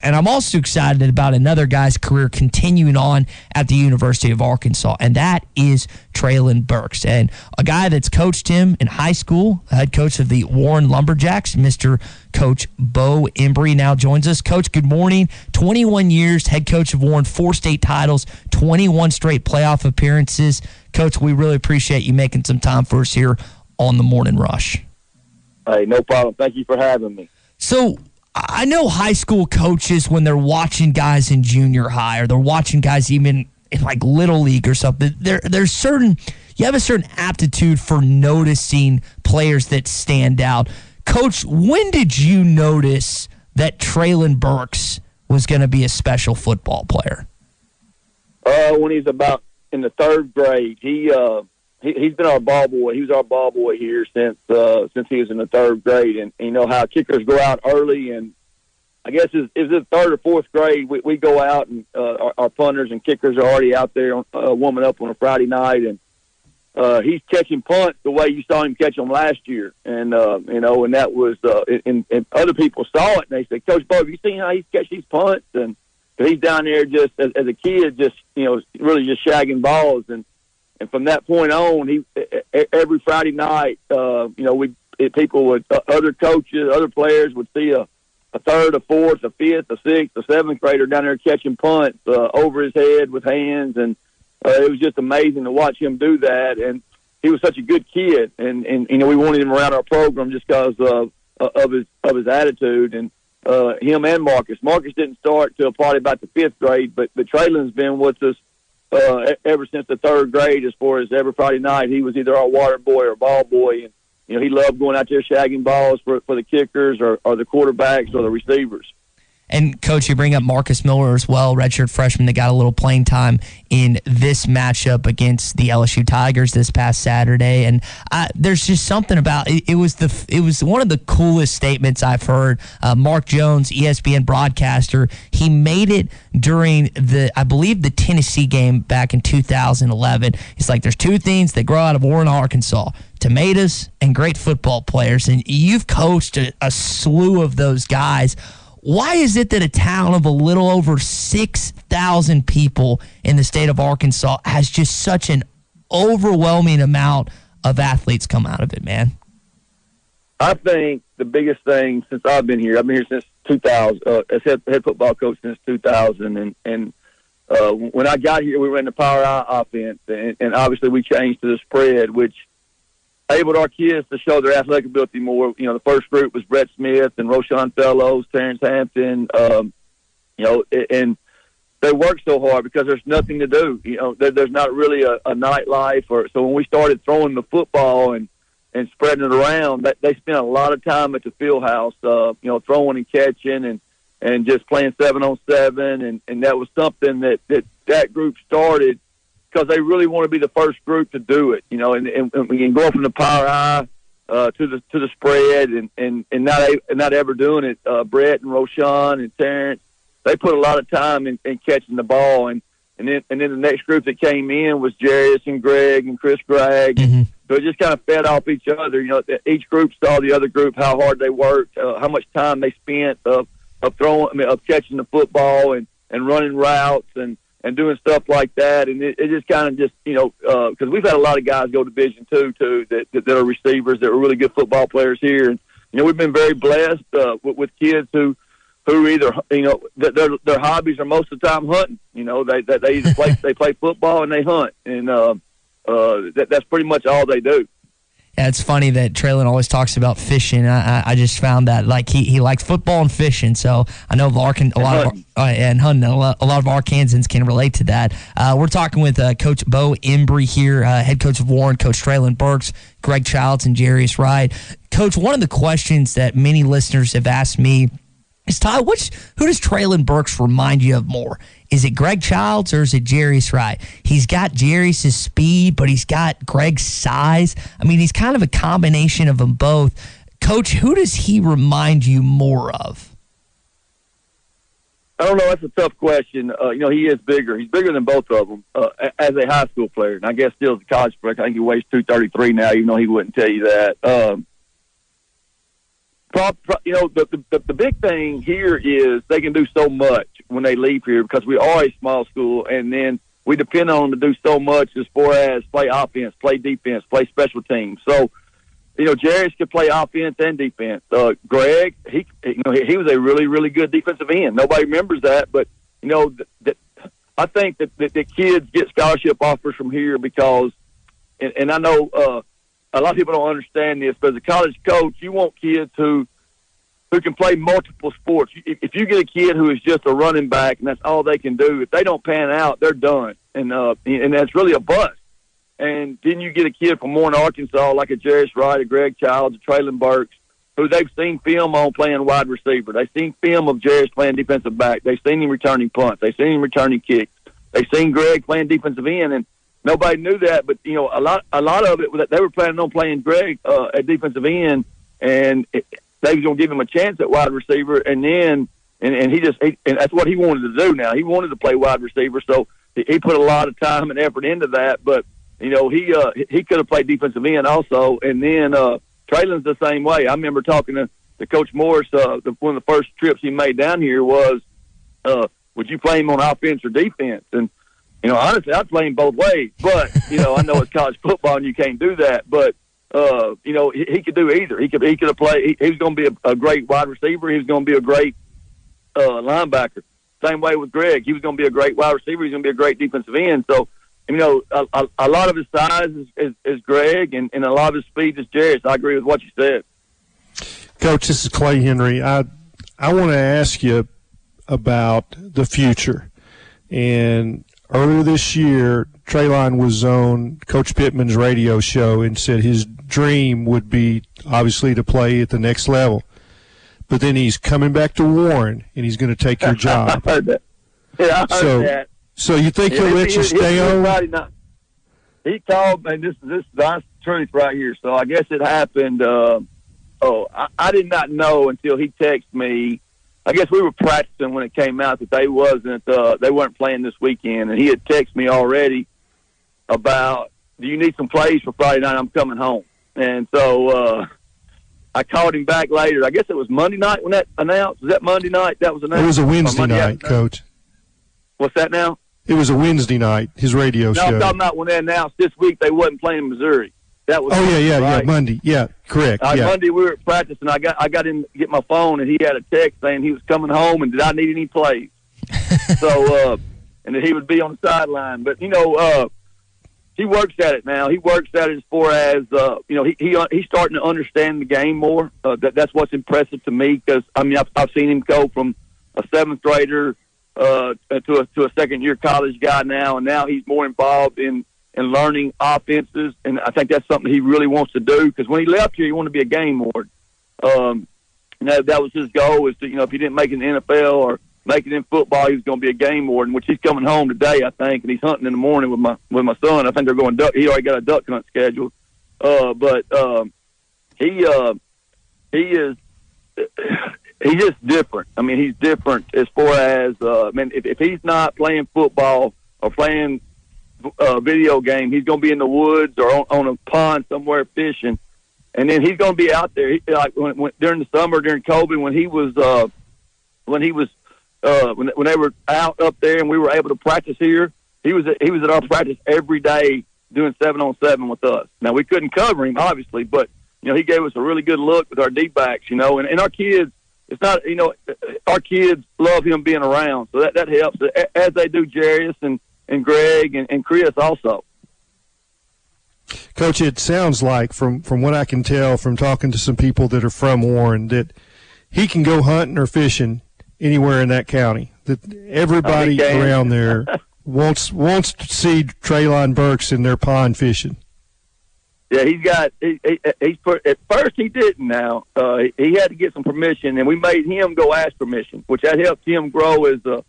And I'm also excited about another guy's career continuing on at the University of Arkansas, and that is Treylon Burks. And a guy that's coached him in high school, head coach of the Warren Lumberjacks, Mr. Coach Bo Hembree now joins us. Coach, good morning. 21 years, head coach of Warren, 4 state titles, 21 straight playoff appearances. Coach, we really appreciate you making some time for us here on the Morning Rush. Hey, no problem. Thank you for having me. So, I know high school coaches, when they're watching guys in junior high or they're watching guys even in like little league or something, there's you have a certain aptitude for noticing players that stand out. Coach, when did you notice that Treylon Burks was going to be a special football player? When he's about in the 3rd grade. He's been our ball boy. He was our ball boy here since he was in the 3rd grade. And you know how kickers go out early, and I guess it was in 3rd or 4th grade. We go out, and our punters and kickers are already out there warming up on a Friday night, and he's catching punts the way you saw him catch them last year. And and that was and other people saw it, and they said, "Coach Bo, have you seen how he's catching these punts?" And he's down there just as a kid, just really just shagging balls. And from that point on, every Friday night, people would, other coaches, other players would see a 3rd, a 4th, a 5th, a 6th, a 7th grader down there catching punts over his head with hands, and it was just amazing to watch him do that. And he was such a good kid, and we wanted him around our program just because of his attitude. And him and Marcus. Marcus didn't start till probably about the 5th grade, but Treylon's been with us ever since the 3rd grade. As far as every Friday night, he was either our water boy or ball boy, and he loved going out there shagging balls for the kickers or the quarterbacks or the receivers. And, Coach, you bring up Marcus Miller as well, redshirt freshman that got a little playing time in this matchup against the LSU Tigers this past Saturday. And there's just something about it. It was one of the coolest statements I've heard. Mark Jones, ESPN broadcaster, he made it during I believe the Tennessee game back in 2011. He's like, there's 2 things that grow out of Warren, Arkansas: tomatoes and great football players. And you've coached a slew of those guys. Why is it that a town of a little over 6,000 people in the state of Arkansas has just such an overwhelming amount of athletes come out of it, man? I think the biggest thing since I've been here since 2000, as head football coach since 2000, and when I got here, we ran the power I offense, and obviously we changed to the spread, which enabled our kids to show their athletic ability more. The first group was Brett Smith and Roshan Fellows, Terrence Hampton, and they work so hard because there's nothing to do. There's not really a nightlife. So when we started throwing the football and spreading it around, they spent a lot of time at the field house, throwing and catching and just playing 7-on-7. And that was something that group started because they really want to be the first group to do it, and we can go from the power I to the spread and not ever doing it. Brett and Roshan and Terrence, they put a lot of time in catching the ball, and then the next group that came in was Jarius and Greg and Chris Gregg. Mm-hmm. So it just kind of fed off each other. Each group saw the other group how hard they worked, how much time they spent of catching the football and running routes and doing stuff like that. And it just kind of because we've had a lot of guys go to Division II too that are receivers that are really good football players here. And we've been very blessed with kids who either their hobbies are most of the time hunting. They either play football and they hunt, and that's pretty much all they do. Yeah, it's funny that Treylon always talks about fishing. I just found that he likes football and fishing. So I know a lot of Arkansans can relate to that. We're talking with Coach Bo Hembree here, head coach of Warren, Coach Treylon Burks, Greg Childs, and Jarius Wright. Coach, one of the questions that many listeners have asked me is, Ty, who does Treylon Burks remind you of more? Is it Greg Childs or is it Jarius Wright? He's got Jarius' speed, but he's got Greg's size. He's kind of a combination of them both. Coach, who does he remind you more of? I don't know. That's a tough question. He is bigger. He's bigger than both of them as a high school player. And I guess still as a college player, I think he weighs 233 now, even though he wouldn't tell you that. The big thing here is they can do so much when they leave here because we are a small school, and then we depend on them to do so much as far as play offense, play defense, play special teams. So, Jarius could play offense and defense. Greg, he was a really, really good defensive end. Nobody remembers that, but I think that the kids get scholarship offers from here because, and I know a lot of people don't understand this, but as a college coach, you want kids who can play multiple sports. If you get a kid who is just a running back and that's all they can do, if they don't pan out, they're done, and that's really a bust. And then you get a kid from Warren, Arkansas, like a Jarius Wright, a Greg Childs, a Treylon Burks, who they've seen film on playing wide receiver. They've seen film of Jarius playing defensive back. They've seen him returning punts. They've seen him returning kicks. They've seen Greg playing defensive end, and nobody knew that. But a lot of it, they were planning on playing Greg at defensive end, and they was going to give him a chance at wide receiver, and that's what he wanted to do. Now he wanted to play wide receiver, so he put a lot of time and effort into that. But he could have played defensive end also, and then Treylon's the same way. I remember talking to Coach Morris. One of the first trips he made down here was, would you play him on offense or defense? And honestly, I'd play him both ways. But I know it's college football and you can't do that. But he could do either. He could have played. He was going to be a great wide receiver. He was going to be a great linebacker. Same way with Greg. He was going to be a great wide receiver. He's going to be a great defensive end. So. A lot of his size is Greg, and a lot of his speed is Jarius. I agree with what you said. Coach, this is Clay Henry. I want to ask you about the future. And earlier this year, Treylon was on Coach Pittman's radio show and said his dream would be, obviously, to play at the next level. But then he's coming back to Warren, and he's going to take your job. I heard that. Yeah, I heard that. So you think he'll let you stay on? He called, and this is the truth right here. So I guess it happened. I did not know until he texted me. I guess we were practicing when it came out that they weren't playing this weekend, and he had texted me already about, do you need some plays for Friday night? I'm coming home. And so I called him back later. I guess it was Monday night when that announced. Was that Monday night that was announced? It was a Wednesday night, Coach. What's that now? It was a Wednesday night, his radio show. No, I'm talking about when they announced this week they wasn't playing in Missouri. That was Monday. Yeah, correct. Monday we were practicing. I got in to get my phone, and he had a text saying he was coming home and did I need any plays? So, and that he would be on the sideline. But he works at it now. He works at it as far as he's starting to understand the game more. That's what's impressive to me because I've seen him go from a seventh grader to a second-year college guy now, and now he's more involved in learning offenses, and I think that's something he really wants to do because when he left here, he wanted to be a game warden. That was his goal, is to, if he didn't make it in the NFL or make it in football, he was going to be a game warden, which he's coming home today, I think, and he's hunting in the morning with my son. I think they're going duck. He already got a duck hunt scheduled. But he is he's just different. I mean, he's different as far as if he's not playing football or playing video game, he's going to be in the woods or on a pond somewhere fishing, and then he's going to be out there. Like when during the summer, during COVID, when they were out up there and we were able to practice here, he was at our practice every day doing 7-on-7 with us. Now we couldn't cover him obviously, but he gave us a really good look with our D-backs, and our kids. It's not, our kids love him being around, so that helps, as they do Jarius and Greg and Chris also. Coach, it sounds like, from what I can tell from talking to some people that are from Warren, that he can go hunting or fishing anywhere in that county. That everybody around there wants to see Treylon Burks in their pond fishing. Yeah, at first he didn't. Now he had to get some permission, and we made him go ask permission, which that helped him grow as a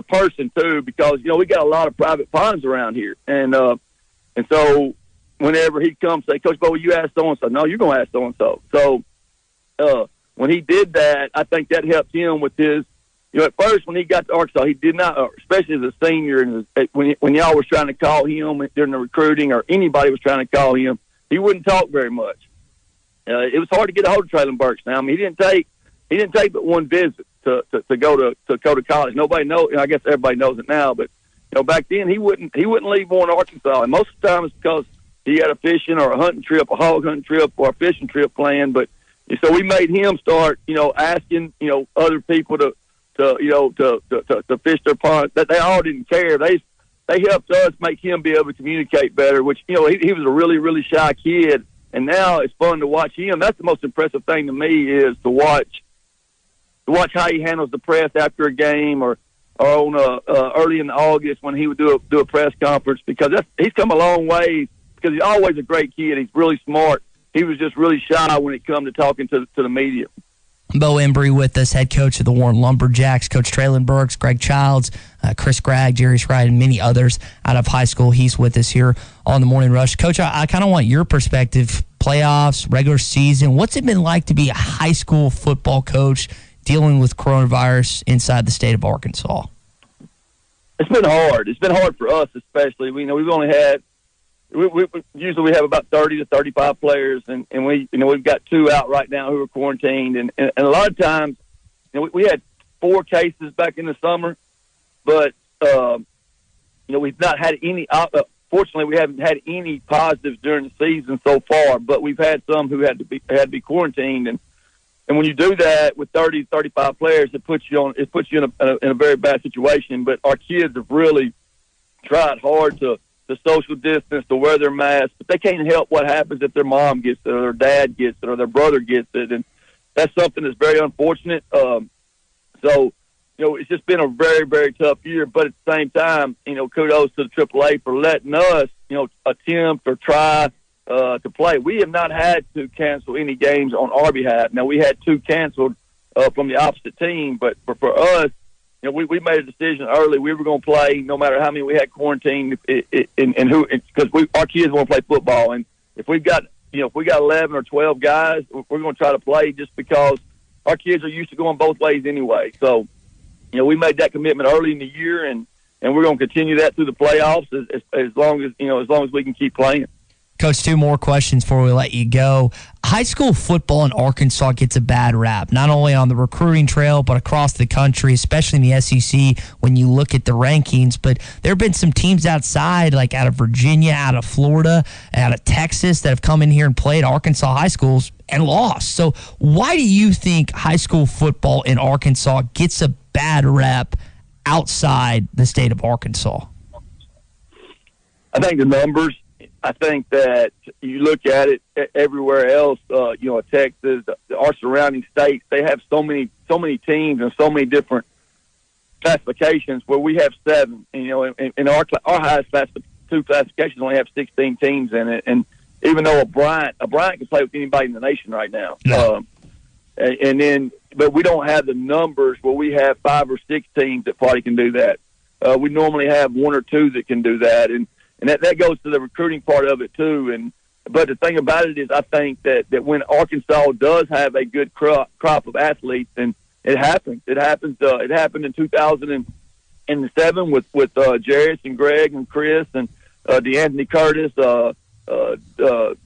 person too. Because we got a lot of private ponds around here, and so whenever he comes, say, Coach Bo, will you ask so and so? No, you're gonna ask so and so. So when he did that, I think that helped him with his. At first, when he got to Arkansas, he did not, especially as a senior, and when y'all was trying to call him during the recruiting or anybody was trying to call him, he wouldn't talk very much. it was hard to get a hold of Treylon Burks. Now, I mean, he didn't take but one visit to go to college. Nobody knows. I guess everybody knows it now, but back then he wouldn't leave Warren, Arkansas, and most of the time it's because he had a fishing or a hunting trip, a hog hunting trip, or a fishing trip planned. But so we made him start, asking, other people to fish their pond. That they all didn't care. They helped us make him be able to communicate better. Which he was a really, really shy kid, and now it's fun to watch him. That's the most impressive thing to me is to watch how he handles the press after a game, or on early in August when he would do a press conference, because he's come a long way. Because he's always a great kid. He's really smart. He was just really shy when it come to talking to the media. Bo Hembree with us, head coach of the Warren Lumberjacks. Coach Treylon Burks, Greg Childs, Chris Gregg, Jarius Wright, and many others out of high school. He's with us here on the Morning Rush. Coach, I kind of want your perspective. Playoffs, regular season. What's it been like to be a high school football coach dealing with coronavirus inside the state of Arkansas? It's been hard. It's been hard for us, especially. We've only had we usually have about 30 to 35 players, and we've got 2 out right now who are quarantined, and a lot of times we had 4 cases back in the summer, but we've not had any. Fortunately, we haven't had any positives during the season so far, but we've had some who had to be quarantined, and when you do that with 30 to 35 players, it puts you in a very bad situation. But our kids have really tried hard to social distance, to wear their masks, but they can't help what happens if their mom gets it, or their dad gets it, or their brother gets it, and that's something that's very unfortunate. So it's just been a very, very tough year, but at the same time, kudos to the AAA for letting us, attempt or try to play. We have not had to cancel any games on our behalf. Now, we had 2 canceled from the opposite team, but for us, we made a decision early. We were going to play no matter how many we had quarantined, and who, because our kids want to play football. And if we got 11 or 12 guys, we're going to try to play just because our kids are used to going both ways anyway. So, we made that commitment early in the year, and we're going to continue that through the playoffs as long as we can keep playing. Coach, 2 more questions before we let you go. High school football in Arkansas gets a bad rap, not only on the recruiting trail, but across the country, especially in the SEC when you look at the rankings. But there have been some teams outside, like out of Virginia, out of Florida, out of Texas, that have come in here and played Arkansas high schools and lost. So why do you think high school football in Arkansas gets a bad rap outside the state of Arkansas? I think the numbers. I think that you look at it everywhere else, Texas, our surrounding states, they have so many teams and so many different classifications where we have 7. In our highest class, 2 classifications only have 16 teams in it. And even though a Bryant can play with anybody in the nation right now. No. But we don't have the numbers where we have 5 or 6 teams that probably can do that. We normally have 1 or 2 that can do that. And that goes to the recruiting part of it too. But the thing about it is, I think that when Arkansas does have a good crop of athletes, and it happens. It happened in 2007 with Jarius and Greg and Chris and DeAnthony Curtis,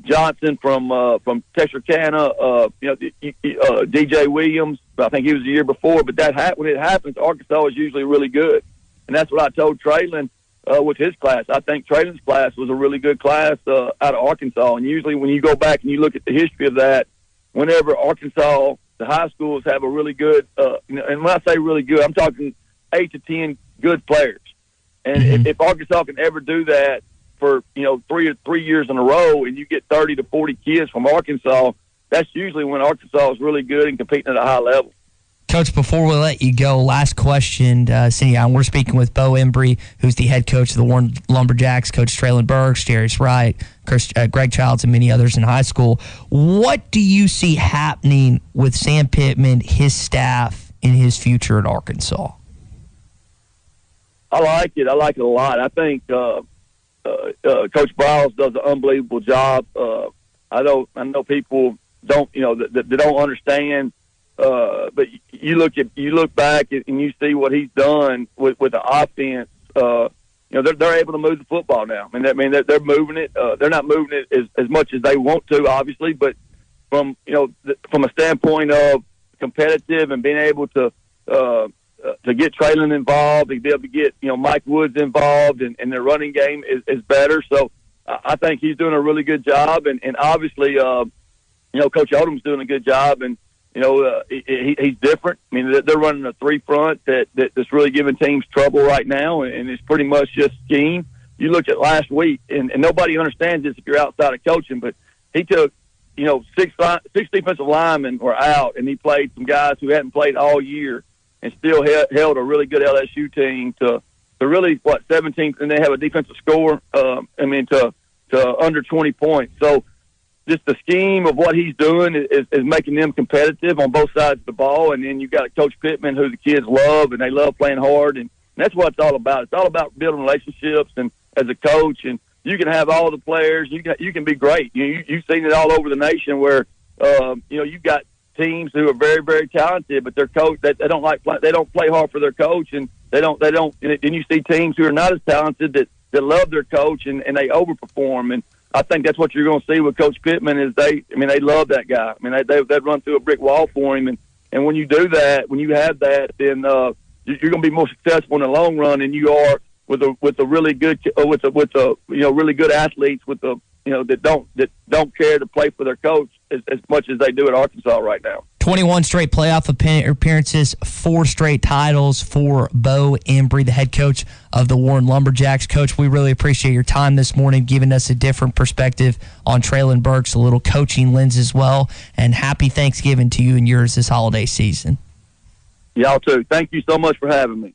Johnson from Texarkana, DJ Williams. I think he was the year before. But when it happens, Arkansas is usually really good, and that's what I told Treylon. With his class, I think Treylon's class was a really good class out of Arkansas. And usually when you go back and you look at the history of that, whenever Arkansas, the high schools have a really good, and when I say really good, I'm talking 8 to 10 good players. And if Arkansas can ever do that for, 3 years in a row, and you get 30 to 40 kids from Arkansas, that's usually when Arkansas is really good and competing at a high level. Coach, before we let you go, last question. Cindy, we're speaking with Bo Hembree, who's the head coach of the Warren Lumberjacks, Coach Treylon Burks, Jarius Wright, Greg Childs, and many others in high school. What do you see happening with Sam Pittman, his staff, in his future at Arkansas? I like it. I like it a lot. I think Coach Browse does an unbelievable job. I know people don't, that don't understand. But you look back and you see what he's done with the offense. They're able to move the football now. I mean, they're moving it. They're not moving it as much as they want to, obviously, but from a standpoint of competitive and being able to get Treylon involved, to be able to get Mike Woods involved, and their running game is better. So I think he's doing a really good job, and obviously Coach Odom's doing a good job, and he's different. I mean, they're running a 3-front that's really giving teams trouble right now, and it's pretty much just scheme. You look at last week, and nobody understands this if you're outside of coaching, but he took, six defensive linemen were out, and he played some guys who hadn't played all year and still held a really good LSU team to really, 17, and they have a defensive score, to under 20 points. So just the scheme of what he's doing is making them competitive on both sides of the ball. And then you got Coach Pittman, who the kids love, and they love playing hard. And that's what it's all about. It's all about building relationships, and as a coach, and you can have all the players. You can be great. You've seen it all over the nation where you've got teams who are very, very talented, but their coach they don't play hard for their coach, and they don't. And you see teams who are not as talented that love their coach and they overperform. And I think that's what you're going to see with Coach Pittman is they love that guy. I mean, they'd run through a brick wall for him, and when you do that, when you have that, then you're going to be more successful in the long run than you are with a really good really good athletes that don't care to play for their coach as much as they do at Arkansas right now. 21 straight playoff appearances, 4 straight titles for Bo Hembree, the head coach of the Warren Lumberjacks. Coach, we really appreciate your time this morning, giving us a different perspective on Treylon Burks, a little coaching lens as well, and happy Thanksgiving to you and yours this holiday season. Y'all too. Thank you so much for having me.